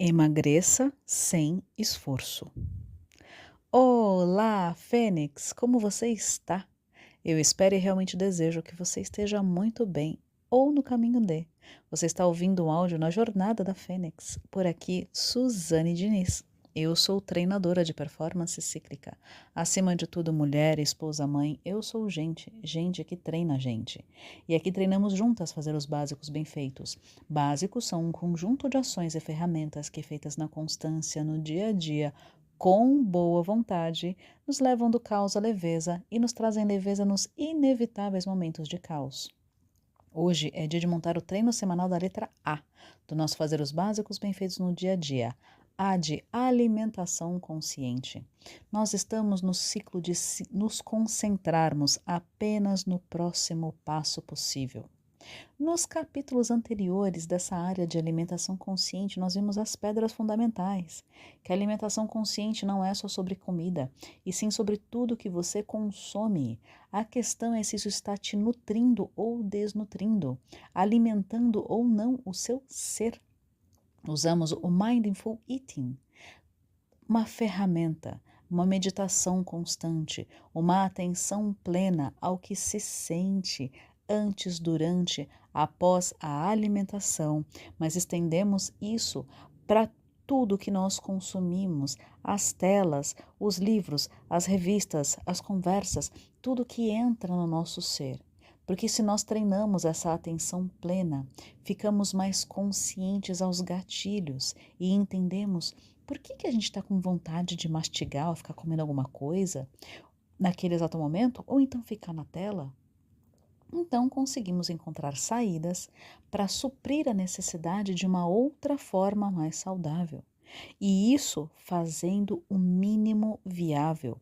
Emagreça sem esforço. Olá, Fênix, como você está? Eu espero e realmente desejo que você esteja muito bem ou no caminho de. Você está ouvindo um áudio na Jornada da Fênix. Por aqui, Suzane Diniz. Eu sou treinadora de performance cíclica. Acima de tudo, mulher, esposa, mãe, eu sou gente, gente que treina a gente. E aqui treinamos juntas fazer os básicos bem feitos. Básicos são um conjunto de ações e ferramentas que, feitas na constância, no dia a dia, com boa vontade, nos levam do caos à leveza e nos trazem leveza nos inevitáveis momentos de caos. Hoje é dia de montar o treino semanal da letra A, do nosso fazer os básicos bem feitos no dia a dia. A de alimentação consciente. Nós estamos no ciclo de nos concentrarmos apenas no próximo passo possível. Nos capítulos anteriores dessa área de alimentação consciente, nós vimos as pedras fundamentais, que a alimentação consciente não é só sobre comida, e sim sobre tudo que você consome. A questão é se isso está te nutrindo ou desnutrindo, alimentando ou não o seu ser. Usamos o Mindful Eating, uma ferramenta, uma meditação constante, uma atenção plena ao que se sente antes, durante, após a alimentação, mas estendemos isso para tudo que nós consumimos, as telas, os livros, as revistas, as conversas, tudo que entra no nosso ser. Porque se nós treinamos essa atenção plena, ficamos mais conscientes aos gatilhos e entendemos por que a gente está com vontade de mastigar ou ficar comendo alguma coisa naquele exato momento, ou então ficar na tela. Então conseguimos encontrar saídas para suprir a necessidade de uma outra forma mais saudável. E isso fazendo o mínimo viável.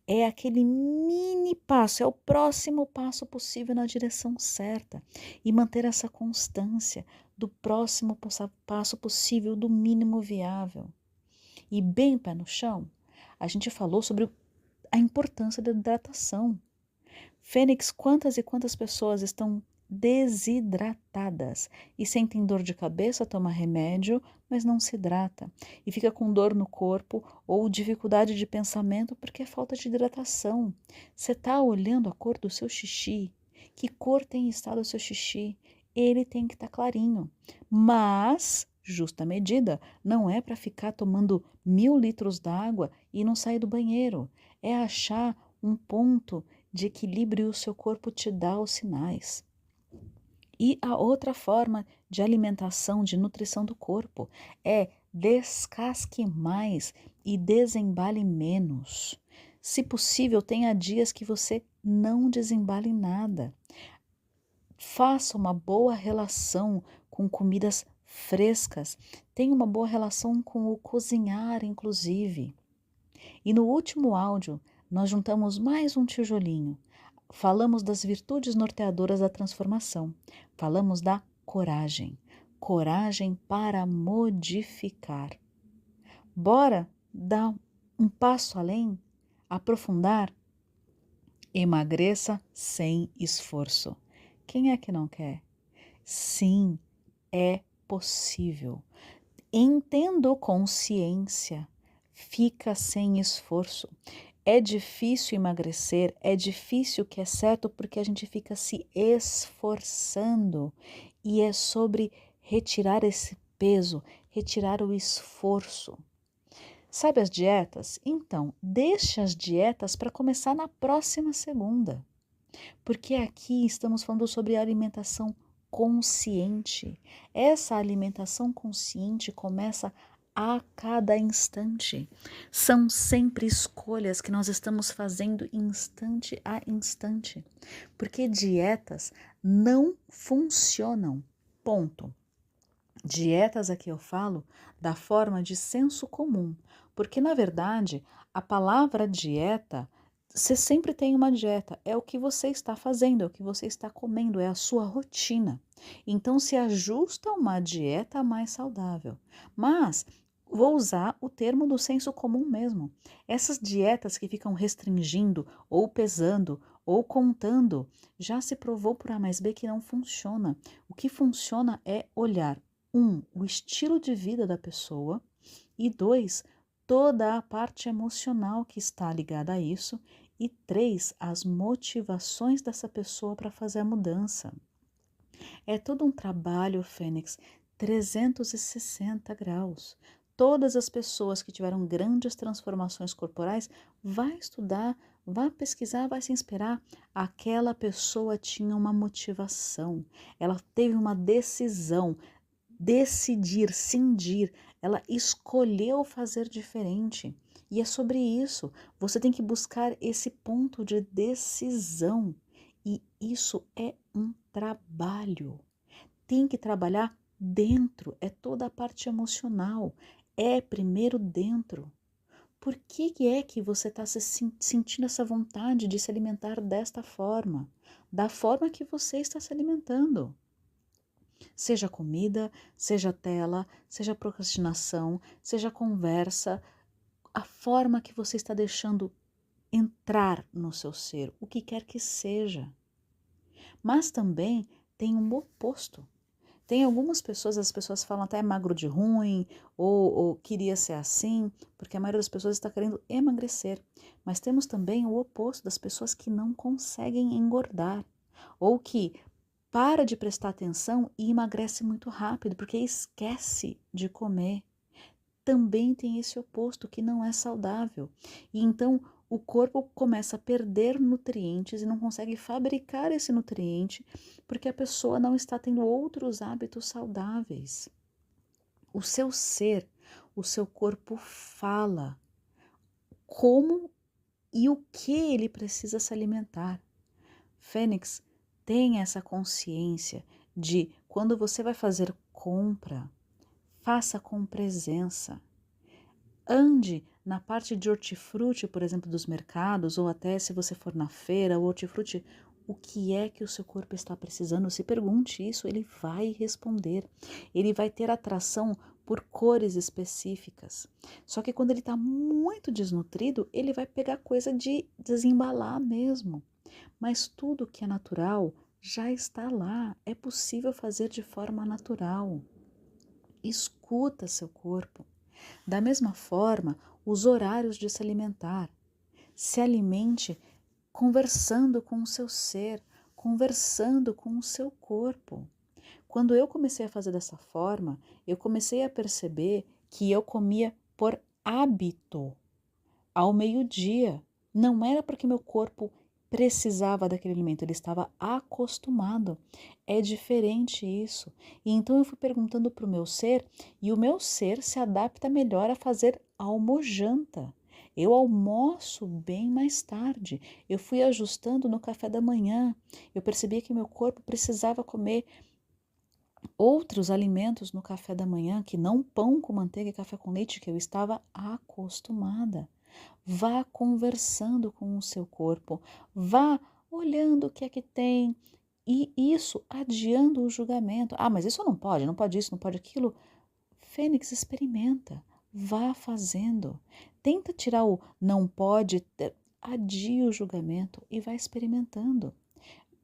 É aquele mini passo, é o próximo passo possível na direção certa. E manter essa constância do próximo passo possível, do mínimo viável. E bem pé no chão, a gente falou sobre a importância da hidratação. Fênix, quantas e quantas pessoas estão desidratadas e sentem dor de cabeça, toma remédio, mas não se hidrata e fica com dor no corpo ou dificuldade de pensamento porque é falta de hidratação. Você está olhando a cor do seu xixi? Que cor tem estado o seu xixi? Ele tem que estar clarinho, mas justa medida não é para ficar tomando 1.000 litros d'água e não sair do banheiro. É achar um ponto de equilíbrio e o seu corpo te dá os sinais. E a outra forma de alimentação, de nutrição do corpo, é descasque mais e desembale menos. Se possível, tenha dias que você não desembale nada. Faça uma boa relação com comidas frescas. Tenha uma boa relação com o cozinhar, inclusive. E no último áudio, nós juntamos mais um tijolinho. Falamos das virtudes norteadoras da transformação. Falamos da coragem. Coragem para modificar. Bora dar um passo além? Aprofundar? Emagreça sem esforço. Quem é que não quer? Sim, é possível. Entendo consciência. Fica sem esforço. É difícil emagrecer, é difícil o que é certo porque a gente fica se esforçando e é sobre retirar esse peso, retirar o esforço. Sabe as dietas? Então, deixa as dietas para começar na próxima segunda, porque aqui estamos falando sobre alimentação consciente. Essa alimentação consciente começa a cada instante. São sempre escolhas que nós estamos fazendo instante a instante, porque dietas não funcionam. Ponto. Dietas aqui eu falo da forma de senso comum, porque na verdade a palavra dieta, você sempre tem uma dieta, é o que você está fazendo, é o que você está comendo, é a sua rotina. Então se ajusta a uma dieta mais saudável. Mas vou usar o termo do senso comum mesmo. Essas dietas que ficam restringindo ou pesando ou contando, já se provou por A mais B que não funciona. O que funciona é olhar o estilo de vida da pessoa e 2, toda a parte emocional que está ligada a isso e 3, as motivações dessa pessoa para fazer a mudança. É todo um trabalho, Fênix, 360 graus. Todas as pessoas que tiveram grandes transformações corporais, vai estudar, vai pesquisar, vai se inspirar. Aquela pessoa tinha uma motivação, ela teve uma decisão, decidir, cindir, ela escolheu fazer diferente. E é sobre isso, você tem que buscar esse ponto de decisão. E isso é um trabalho. Tem que trabalhar dentro, é toda a parte emocional. É primeiro dentro. Por que é que você está sentindo essa vontade de se alimentar desta forma? Da forma que você está se alimentando. Seja comida, seja tela, seja procrastinação, seja conversa, a forma que você está deixando entrar no seu ser, o que quer que seja. Mas também tem um oposto. Tem algumas pessoas, as pessoas falam até magro de ruim, ou queria ser assim, porque a maioria das pessoas está querendo emagrecer. Mas temos também o oposto das pessoas que não conseguem engordar, ou que para de prestar atenção e emagrece muito rápido, porque esquece de comer. Também tem esse oposto que não é saudável. E então o corpo começa a perder nutrientes e não consegue fabricar esse nutriente porque a pessoa não está tendo outros hábitos saudáveis. O seu ser, o seu corpo fala como e o que ele precisa se alimentar. Fênix, tenha essa consciência de quando você vai fazer compra, faça com presença. Ande na parte de hortifruti, por exemplo, dos mercados, ou até se você for na feira, o hortifruti, o que é que o seu corpo está precisando? Se pergunte isso, ele vai responder. Ele vai ter atração por cores específicas. Só que quando ele está muito desnutrido, ele vai pegar coisa de desembalar mesmo. Mas tudo que é natural já está lá, é possível fazer de forma natural. Escuta seu corpo. Da mesma forma, os horários de se alimentar. Se alimente conversando com o seu ser, conversando com o seu corpo. Quando eu comecei a fazer dessa forma, eu comecei a perceber que eu comia por hábito ao meio-dia. Não era porque meu corpo precisava daquele alimento, ele estava acostumado. É diferente isso. E então eu fui perguntando para o meu ser, e o meu ser se adapta melhor a fazer almojanta. Eu almoço bem mais tarde. Eu fui ajustando no café da manhã. Eu percebi que meu corpo precisava comer outros alimentos no café da manhã, que não pão com manteiga e café com leite, que eu estava acostumada. Vá conversando com o seu corpo, vá olhando o que é que tem, e isso adiando o julgamento. Ah, mas isso não pode isso, não pode aquilo. Fênix, experimenta, vá fazendo. Tenta tirar o não pode, adia o julgamento e vá experimentando.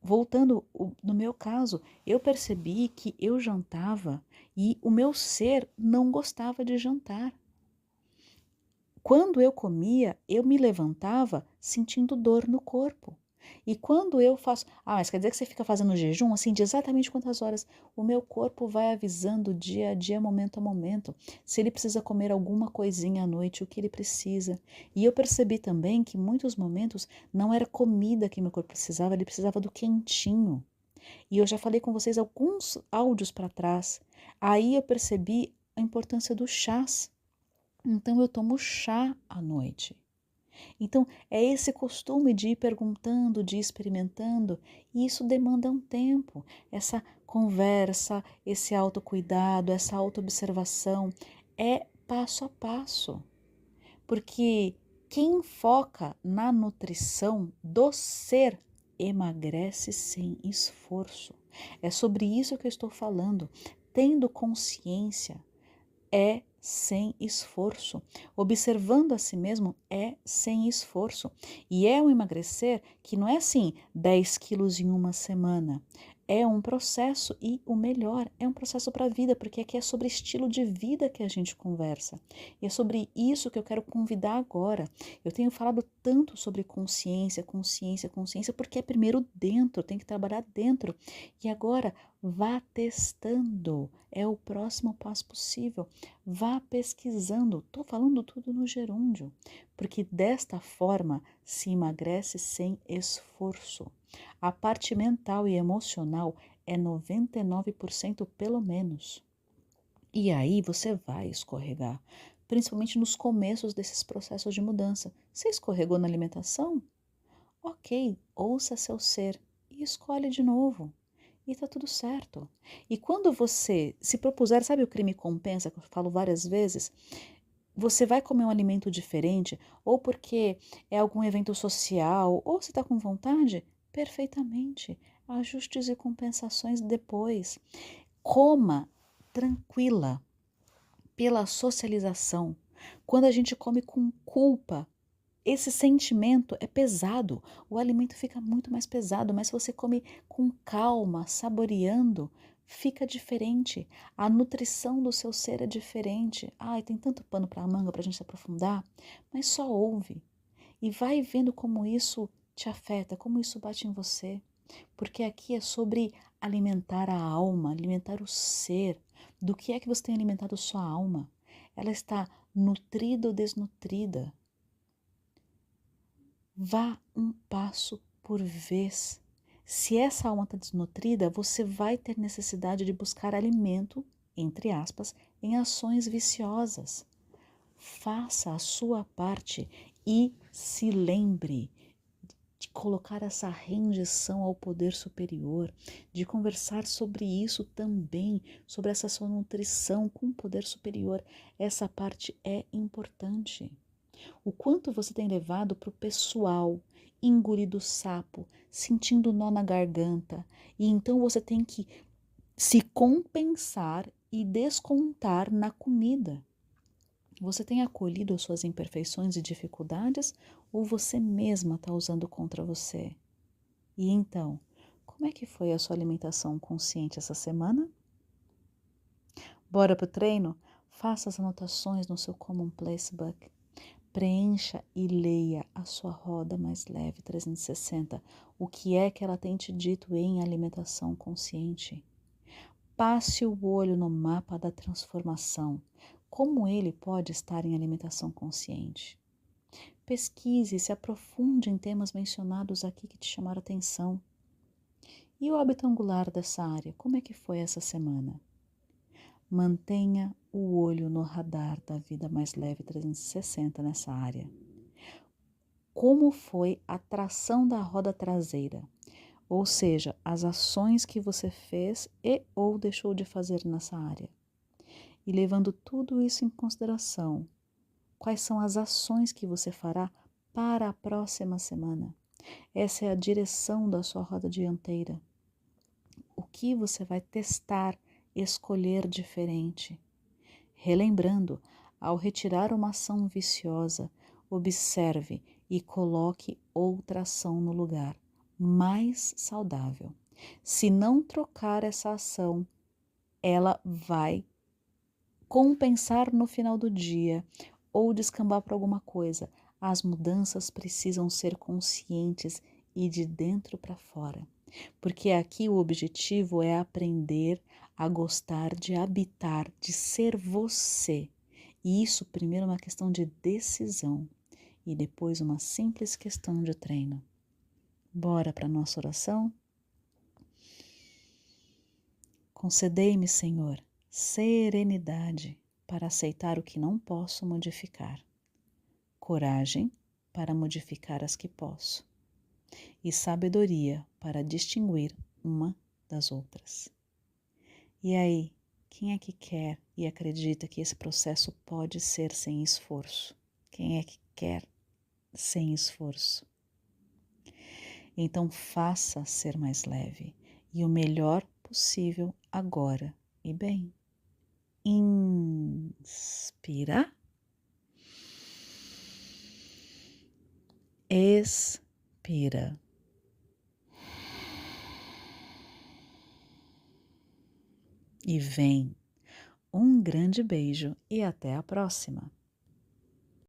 Voltando no meu caso, eu percebi que eu jantava e o meu ser não gostava de jantar. Quando eu comia, eu me levantava sentindo dor no corpo. E quando eu faço, mas quer dizer que você fica fazendo jejum assim de exatamente quantas horas? O meu corpo vai avisando dia a dia, momento a momento, se ele precisa comer alguma coisinha à noite, o que ele precisa. E eu percebi também que em muitos momentos não era comida que meu corpo precisava, ele precisava do quentinho. E eu já falei com vocês alguns áudios para trás. Aí eu percebi a importância dos chás. Então eu tomo chá à noite. Então é esse costume de ir perguntando, de ir experimentando, e isso demanda um tempo. Essa conversa, esse autocuidado, essa autoobservação é passo a passo. Porque quem foca na nutrição do ser emagrece sem esforço. É sobre isso que eu estou falando. Tendo consciência, é sem esforço. Observando a si mesmo é sem esforço. E é um emagrecer que não é assim 10 quilos em uma semana. é um processo e o melhor, é um processo para a vida, porque aqui é sobre estilo de vida que a gente conversa. E é sobre isso que eu quero convidar agora. Eu tenho falado tanto sobre consciência, consciência, consciência, porque é primeiro dentro, tem que trabalhar dentro. E agora, vá testando, é o próximo passo possível. Vá pesquisando, estou falando tudo no gerúndio, porque desta forma se emagrece sem esforço. A parte mental e emocional é 99% pelo menos. E aí você vai escorregar, principalmente nos começos desses processos de mudança. Você escorregou na alimentação? Ok, ouça seu ser e escolhe de novo. E tá tudo certo. E quando você se propuser, sabe o crime compensa, que eu falo várias vezes? Você vai comer um alimento diferente, ou porque é algum evento social, ou você está com vontade, perfeitamente. Ajustes e compensações depois. Coma tranquila pela socialização. Quando a gente come com culpa, esse sentimento é pesado, o alimento fica muito mais pesado, mas se você come com calma, saboreando, fica diferente. A nutrição do seu ser é diferente. Ai, tem tanto pano para manga para a gente se aprofundar, mas só ouve e vai vendo como isso te afeta, como isso bate em você. Porque aqui é sobre alimentar a alma, alimentar o ser. Do que é que você tem alimentado sua alma? Ela está nutrida ou desnutrida? Vá um passo por vez. Se essa alma está desnutrida, você vai ter necessidade de buscar alimento, entre aspas, em ações viciosas. Faça a sua parte e se lembre de colocar essa rendição ao poder superior, de conversar sobre isso também, sobre essa sua nutrição com o poder superior. Essa parte é importante. O quanto você tem levado para o pessoal, engolido o sapo, sentindo nó na garganta, e então você tem que se compensar e descontar na comida. Você tem acolhido as suas imperfeições e dificuldades ou você mesma está usando contra você? E então, como é que foi a sua alimentação consciente essa semana? Bora pro treino? Faça as anotações no seu Common Place Book. Preencha e leia a sua roda mais leve 360. O que é que ela tem te dito em alimentação consciente? Passe o olho no mapa da transformação. Como ele pode estar em alimentação consciente? Pesquise e se aprofunde em temas mencionados aqui que te chamaram atenção. E o hábito angular dessa área, como é que foi essa semana? Mantenha o olho no radar da vida mais leve 360 nessa área. Como foi a tração da roda traseira? Ou seja, as ações que você fez e ou deixou de fazer nessa área. E levando tudo isso em consideração, quais são as ações que você fará para a próxima semana? Essa é a direção da sua roda dianteira. O que você vai testar, escolher diferente? Relembrando, ao retirar uma ação viciosa, observe e coloque outra ação no lugar, mais saudável. Se não trocar essa ação, ela vai compensar no final do dia ou descambar para alguma coisa. As mudanças precisam ser conscientes e de dentro para fora, porque aqui o objetivo é aprender a gostar de habitar, de ser você. E isso primeiro é uma questão de decisão e depois uma simples questão de treino. Bora para a nossa oração? Concedei-me, Senhor, serenidade para aceitar o que não posso modificar, coragem para modificar as que posso e sabedoria para distinguir uma das outras. E aí, quem é que quer e acredita que esse processo pode ser sem esforço? Quem é que quer sem esforço? Então faça ser mais leve e o melhor possível agora e bem. Inspira. Expira. e vem. Um grande beijo e até a próxima!